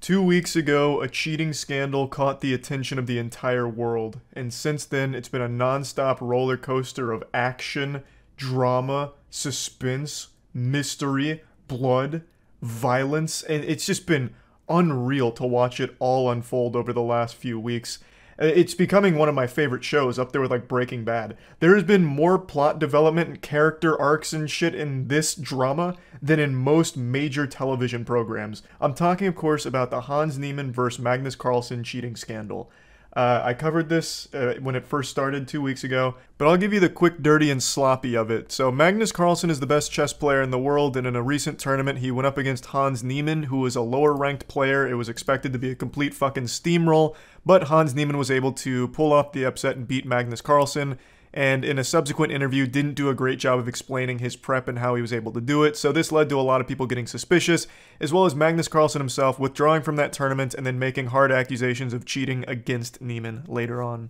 2 weeks ago, a cheating scandal caught the attention of the entire world, and since then, it's been a non-stop roller coaster of action, drama, suspense, mystery, blood, violence, and it's just been unreal to watch it all unfold over the last few weeks. It's becoming one of my favorite shows, up there with like Breaking Bad. There has been more plot development and character arcs and shit in this drama than in most major television programs. I'm talking, of course, about the Hans Niemann vs. Magnus Carlsen cheating scandal. I covered this when it first started 2 weeks ago, but I'll give you the quick, dirty, and sloppy of it. So Magnus Carlsen is the best chess player in the world, and in a recent tournament he went up against Hans Niemann, who was a lower-ranked player. It was expected to be a complete fucking steamroll, but Hans Niemann was able to pull off the upset and beat Magnus Carlsen, and in a subsequent interview didn't do a great job of explaining his prep and how he was able to do it, so this led to a lot of people getting suspicious, as well as Magnus Carlsen himself withdrawing from that tournament and then making hard accusations of cheating against Niemann later on.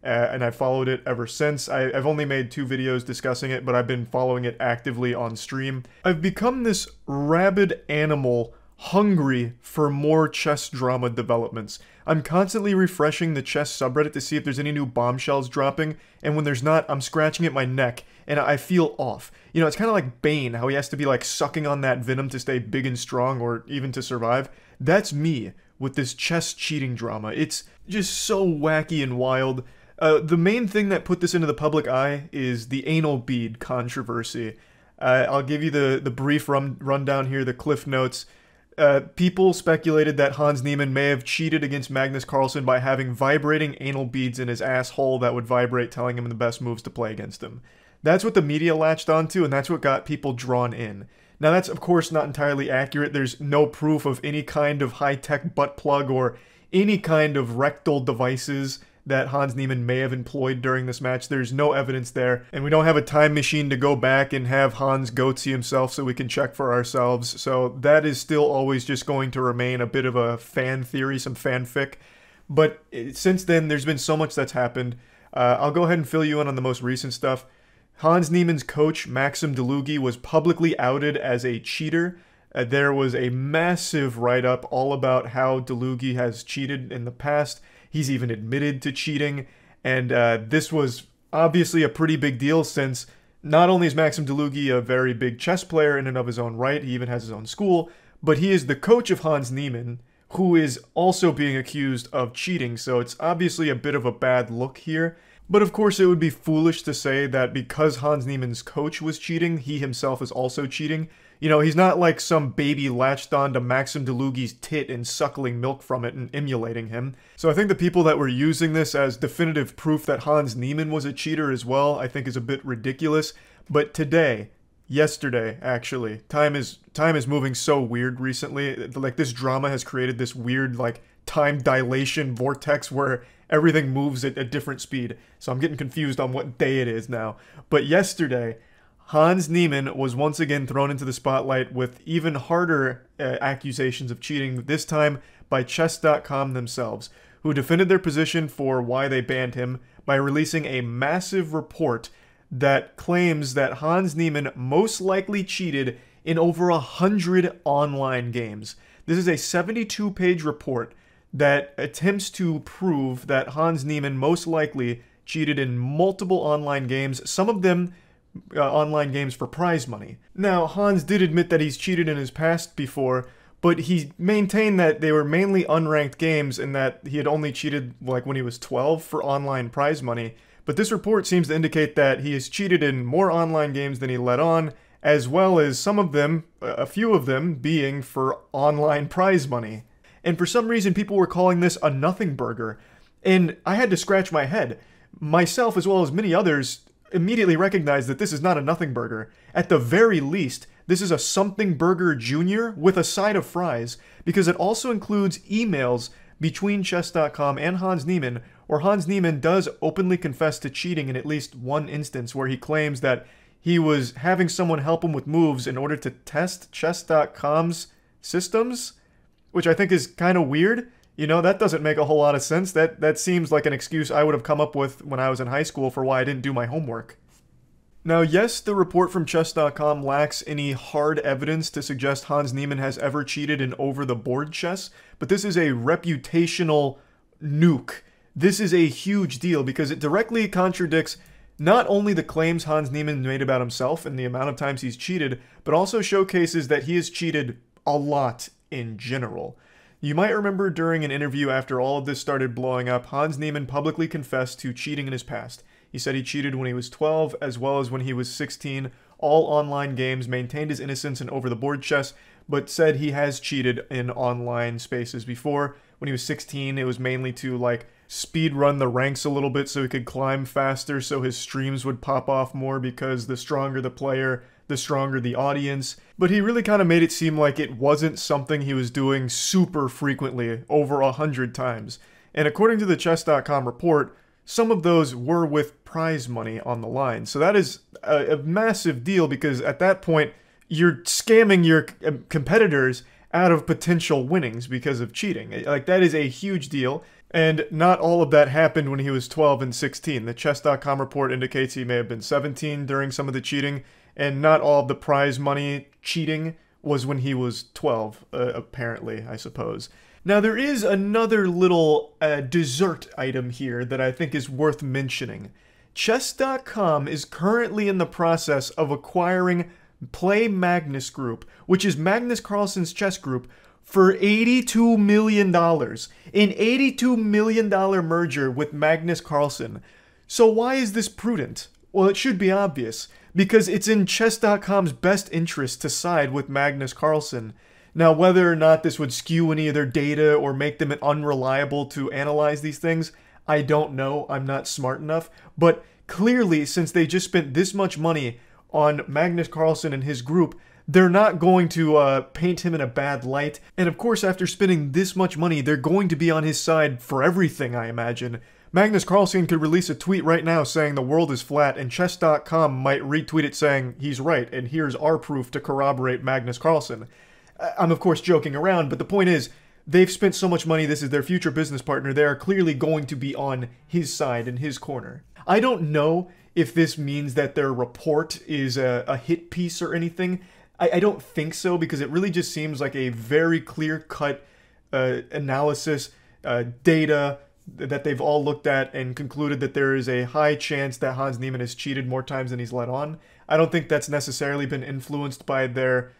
And I followed it ever since. I've only made 2 videos discussing it, but I've been following it actively on stream. I've become this rabid animal hungry for more chess drama developments. I'm constantly refreshing the chess subreddit to see if there's any new bombshells dropping, and when there's not, I'm scratching at my neck, and I feel off. You know, it's kind of like Bane, how he has to be like sucking on that venom to stay big and strong, or even to survive. That's me with this chess cheating drama. It's just so wacky and wild. The main thing that put this into the public eye is the anal bead controversy. I'll give you the brief rundown here, the cliff notes. People speculated that Hans Niemann may have cheated against Magnus Carlsen by having vibrating anal beads in his asshole that would vibrate, telling him the best moves to play against him. That's what the media latched onto, and that's what got people drawn in. Now, that's of course not entirely accurate. There's no proof of any kind of high-tech butt plug or any kind of rectal devices that Hans Niemann may have employed during this match. There's no evidence there, and we don't have a time machine to go back and have Hans go see himself so we can check for ourselves, so that is still always just going to remain a bit of a fan theory, some fanfic. But since then, there's been so much that's happened. I'll go ahead and fill you in on the most recent stuff. Hans Niemann's coach, Maxim Delugi, was publicly outed as a cheater. There was a massive write-up all about how Delugi has cheated in the past. He's even admitted to cheating, and this was obviously a pretty big deal since not only is Maxim Delugi a very big chess player in and of his own right, he even has his own school, but he is the coach of Hans Niemann, who is also being accused of cheating, so it's obviously a bit of a bad look here. But of course it would be foolish to say that because Hans Niemann's coach was cheating, he himself is also cheating. You know, he's not like some baby latched on to Maxim Delugi's tit and suckling milk from it and emulating him. So I think the people that were using this as definitive proof that Hans Niemann was a cheater as well, I think is a bit ridiculous. But today, yesterday actually, time is moving so weird recently. Like, this drama has created this weird like time dilation vortex where everything moves at a different speed. So I'm getting confused on what day it is now. But yesterday, Hans Niemann was once again thrown into the spotlight with even harder accusations of cheating, this time by Chess.com themselves, who defended their position for why they banned him by releasing a massive report that claims that Hans Niemann most likely cheated in over 100 online games. This is a 72-page report that attempts to prove that Hans Niemann most likely cheated in multiple online games, some of them online games for prize money. Now, Hans did admit that he's cheated in his past before, but he maintained that they were mainly unranked games and that he had only cheated like when he was 12 for online prize money. But this report seems to indicate that he has cheated in more online games than he let on, as well as some of them, a few of them, being for online prize money. And for some reason, people were calling this a nothing burger. And I had to scratch my head. Myself, as well as many others, immediately recognized that this is not a nothing burger. At the very least, this is a something burger junior with a side of fries, because it also includes emails between Chess.com and Hans Niemann, where Hans Niemann does openly confess to cheating in at least one instance, where he claims that he was having someone help him with moves in order to test Chess.com's systems, which I think is kind of weird. You know, that doesn't make a whole lot of sense. That seems like an excuse I would have come up with when I was in high school for why I didn't do my homework. Now, yes, the report from Chess.com lacks any hard evidence to suggest Hans Niemann has ever cheated in over-the-board chess, but this is a reputational nuke. This is a huge deal because it directly contradicts not only the claims Hans Niemann made about himself and the amount of times he's cheated, but also showcases that he has cheated a lot in general. You might remember during an interview after all of this started blowing up, Hans Niemann publicly confessed to cheating in his past. He said he cheated when he was 12 as well as when he was 16, all online games, maintained his innocence in over-the-board chess, but said he has cheated in online spaces before. When he was 16, it was mainly to like speed run the ranks a little bit so he could climb faster so his streams would pop off more because the stronger the player, the stronger the audience. But he really kind of made it seem like it wasn't something he was doing super frequently, over 100 times. And according to the Chess.com report, some of those were with prize money on the line. So that is a massive deal because at that point, you're scamming your competitors out of potential winnings because of cheating. Like, that is a huge deal. And not all of that happened when he was 12 and 16. The Chess.com report indicates he may have been 17 during some of the cheating, and not all of the prize money cheating was when he was 12, apparently, I suppose. Now, there is another little dessert item here that I think is worth mentioning. Chess.com is currently in the process of acquiring Play Magnus Group, which is Magnus Carlsen's chess group, for $82 million. An $82 million merger with Magnus Carlsen. So why is this prudent? Well, it should be obvious, because it's in Chess.com's best interest to side with Magnus Carlsen. Now, whether or not this would skew any of their data or make them unreliable to analyze these things, I don't know. I'm not smart enough. But clearly, since they just spent this much money on Magnus Carlsen and his group, they're not going to paint him in a bad light. And of course, after spending this much money, they're going to be on his side for everything, I imagine. Magnus Carlsen could release a tweet right now saying the world is flat, and Chess.com might retweet it saying he's right, and here's our proof to corroborate Magnus Carlsen. I'm of course joking around, but the point is, they've spent so much money, this is their future business partner, they are clearly going to be on his side, in his corner. I don't know if this means that their report is a hit piece or anything. I don't think so, because it really just seems like a very clear-cut analysis, data that they've all looked at and concluded that there is a high chance that Hans Niemann has cheated more times than he's let on. I don't think that's necessarily been influenced by their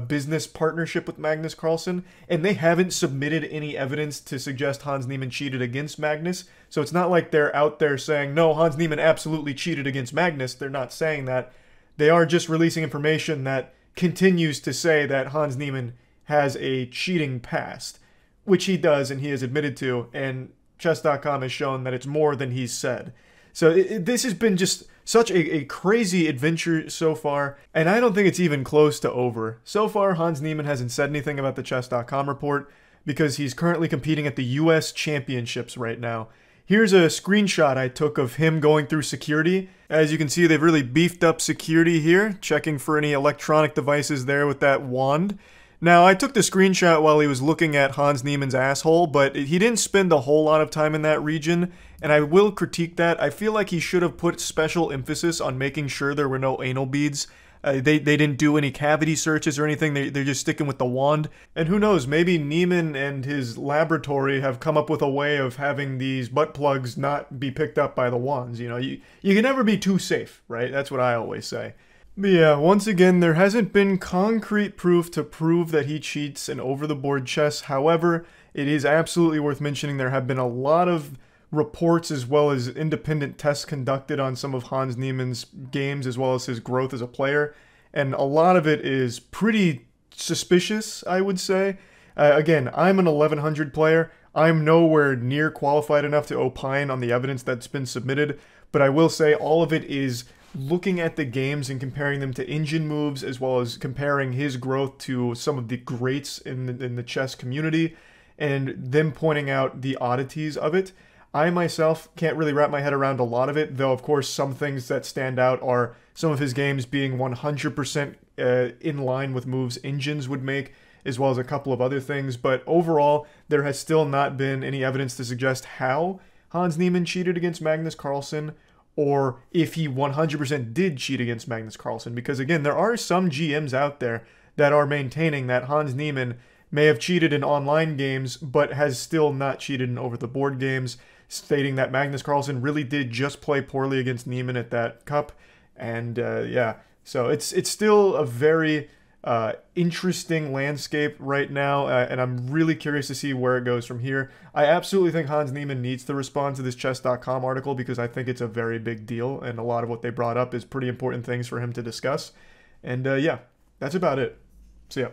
business partnership with Magnus Carlsen, and they haven't submitted any evidence to suggest Hans Niemann cheated against Magnus, so it's not like they're out there saying, no, Hans Niemann absolutely cheated against Magnus. They're not saying that. They are just releasing information that continues to say that Hans Niemann has a cheating past, which he does and he has admitted to, and Chess.com has shown that it's more than he's said. So this has been just such a crazy adventure so far, and I don't think it's even close to over. So far, Hans Niemann hasn't said anything about the Chess.com report because he's currently competing at the US Championships right now. Here's a screenshot I took of him going through security. As you can see, they've really beefed up security here, checking for any electronic devices there with that wand. Now, I took the screenshot while he was looking at Hans Niemann's asshole, but he didn't spend a whole lot of time in that region, and I will critique that. I feel like he should have put special emphasis on making sure there were no anal beads. They didn't do any cavity searches or anything, they're just sticking with the wand. And who knows, maybe Niemann and his laboratory have come up with a way of having these butt plugs not be picked up by the wands. You know, you can never be too safe, right? That's what I always say. But yeah, once again, there hasn't been concrete proof to prove that he cheats in over-the-board chess. However, it is absolutely worth mentioning there have been a lot of reports as well as independent tests conducted on some of Hans Niemann's games as well as his growth as a player. And a lot of it is pretty suspicious, I would say. Again, I'm an 1100 player. I'm nowhere near qualified enough to opine on the evidence that's been submitted. But I will say all of it is looking at the games and comparing them to engine moves, as well as comparing his growth to some of the greats in the chess community, and them pointing out the oddities of it. I myself can't really wrap my head around a lot of it, though of course some things that stand out are some of his games being 100% in line with moves engines would make, as well as a couple of other things. But overall, there has still not been any evidence to suggest how Hans Niemann cheated against Magnus Carlsen, or if he 100% did cheat against Magnus Carlsen. Because again, there are some GMs out there that are maintaining that Hans Niemann may have cheated in online games, but has still not cheated in over-the-board games, stating that Magnus Carlsen really did just play poorly against Niemann at that cup. And yeah, so it's still a very interesting landscape right now, and I'm really curious to see where it goes from here. I absolutely think Hans Niemann needs to respond to this Chess.com article because I think it's a very big deal, and a lot of what they brought up is pretty important things for him to discuss. And yeah, that's about it. See ya.